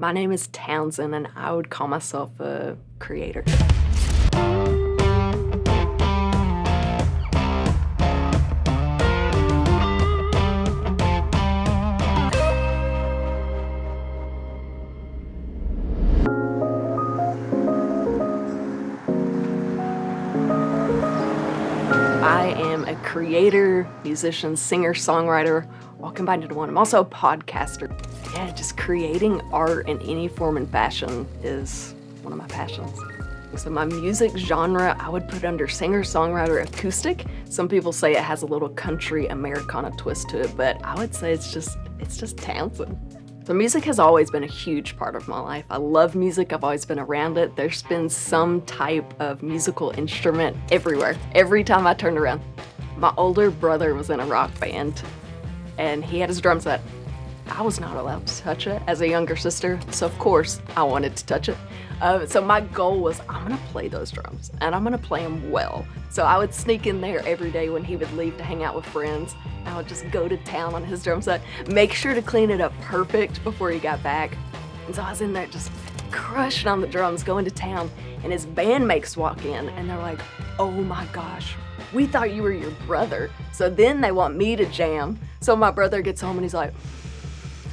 My name is Townsend, and I would call myself a creator. I am a creator, musician, singer, songwriter, all combined into one. I'm also a podcaster. Yeah, just creating art in any form and fashion is one of my passions. So my music genre, I would put under singer, songwriter, acoustic. Some people say it has a little country Americana twist to it, but I would say it's just Townsend. So music has always been a huge part of my life. I love music, I've always been around it. There's been some type of musical instrument everywhere, every time I turned around. My older brother was in a rock band, and he had his drum set. I was not allowed to touch it as a younger sister, so of course I wanted to touch it. So my goal was, I'm gonna play those drums, and I'm gonna play them well. So I would sneak in there every day when he would leave to hang out with friends. I would just go to town on his drum set, make sure to clean it up perfect before he got back. And so I was in there just crushing on the drums, going to town, and his bandmates walk in, and they're like, oh my gosh, we thought you were your brother. So then they want me to jam. So my brother gets home and he's like,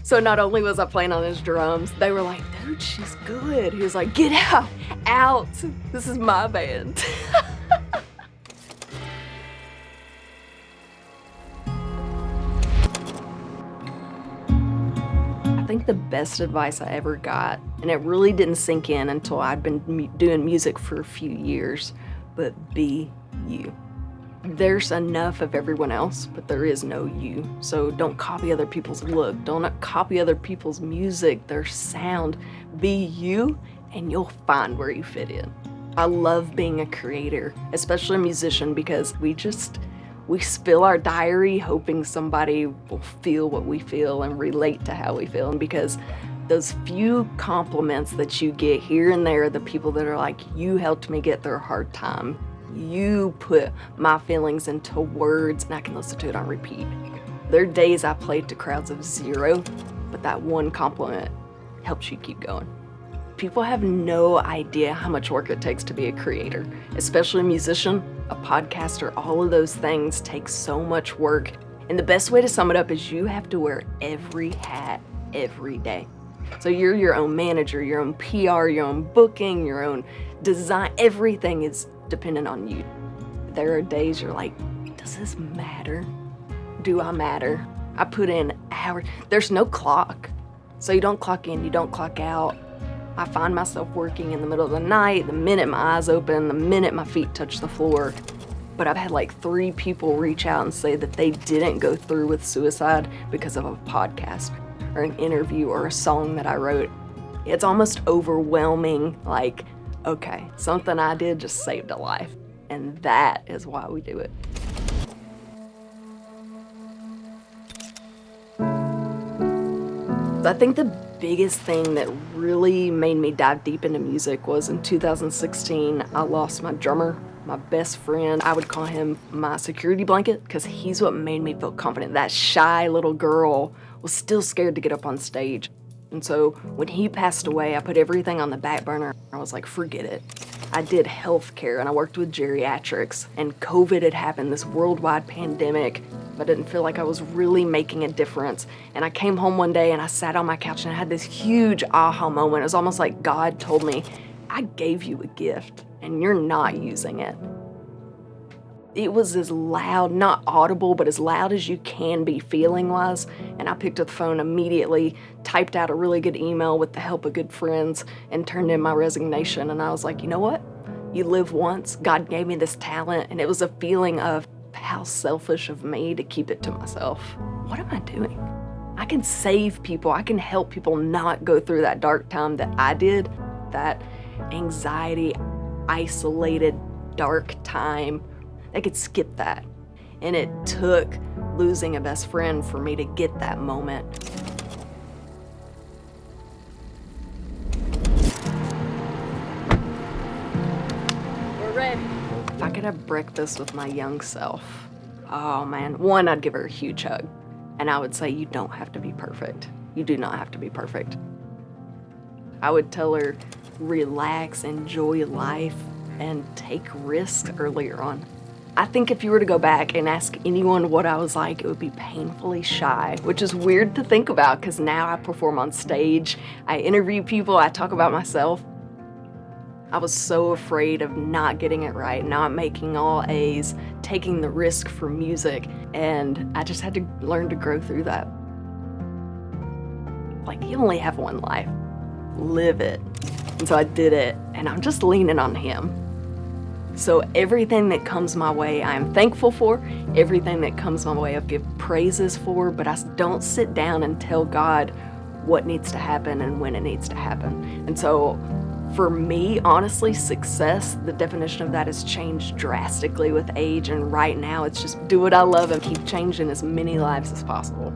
so not only was I playing on his drums, they were like, dude, she's good. He was like, get out, this is my band. I think the best advice I ever got, and it really didn't sink in until I'd been doing music for a few years, but be you. There's enough of everyone else, but there is no you. So don't copy other people's look. Don't copy other people's music, their sound. Be you, and you'll find where you fit in. I love being a creator, especially a musician, because we spill our diary hoping somebody will feel what we feel and relate to how we feel. And because those few compliments that you get here and there, the people that are like, you helped me get through a hard time. You put my feelings into words, and I can listen to it on repeat. There are days I played to crowds of 0, but that one compliment helps you keep going. People have no idea how much work it takes to be a creator, especially a musician, a podcaster. All of those things take so much work. And the best way to sum it up is you have to wear every hat every day. So you're your own manager, your own PR, your own booking, your own design. Everything is dependent on you. There are days you're like, does this matter? Do I matter? I put in hours. There's no clock. So you don't clock in, you don't clock out. I find myself working in the middle of the night, the minute my eyes open, the minute my feet touch the floor. But I've had like 3 people reach out and say that they didn't go through with suicide because of a podcast or an interview or a song that I wrote. It's almost overwhelming, like, okay, something I did just saved a life. And that is why we do it. I think the biggest thing that really made me dive deep into music was in 2016, I lost my drummer, my best friend. I would call him my security blanket because he's what made me feel confident. That shy little girl was still scared to get up on stage. And so when he passed away, I put everything on the back burner. I was like, forget it. I did healthcare and I worked with geriatrics, and COVID had happened, this worldwide pandemic. I didn't feel like I was really making a difference. And I came home one day and I sat on my couch and I had this huge aha moment. It was almost like God told me, I gave you a gift and you're not using it. It was as loud, not audible, but as loud as you can be feeling-wise. And I picked up the phone immediately, typed out a really good email with the help of good friends, and turned in my resignation. And I was like, you know what? You live once. God gave me this talent. And it was a feeling of how selfish of me to keep it to myself. What am I doing? I can save people. I can help people not go through that dark time that I did, that anxiety, isolated, dark time. They could skip that. And it took losing a best friend for me to get that moment. We're ready. If I could have breakfast with my young self, oh man, one, I'd give her a huge hug. And I would say, you don't have to be perfect. You do not have to be perfect. I would tell her, relax, enjoy life, and take risks earlier on. I think if you were to go back and ask anyone what I was like, it would be painfully shy, which is weird to think about because now I perform on stage, I interview people, I talk about myself. I was so afraid of not getting it right, not making all A's, taking the risk for music, and I just had to learn to grow through that. Like, you only have one life. Live it. And so I did it, and I'm just leaning on him. So everything that comes my way, I am thankful for. Everything that comes my way, I give praises for, but I don't sit down and tell God what needs to happen and when it needs to happen. And so for me, honestly, success, the definition of that has changed drastically with age, and right now it's just do what I love and keep changing as many lives as possible.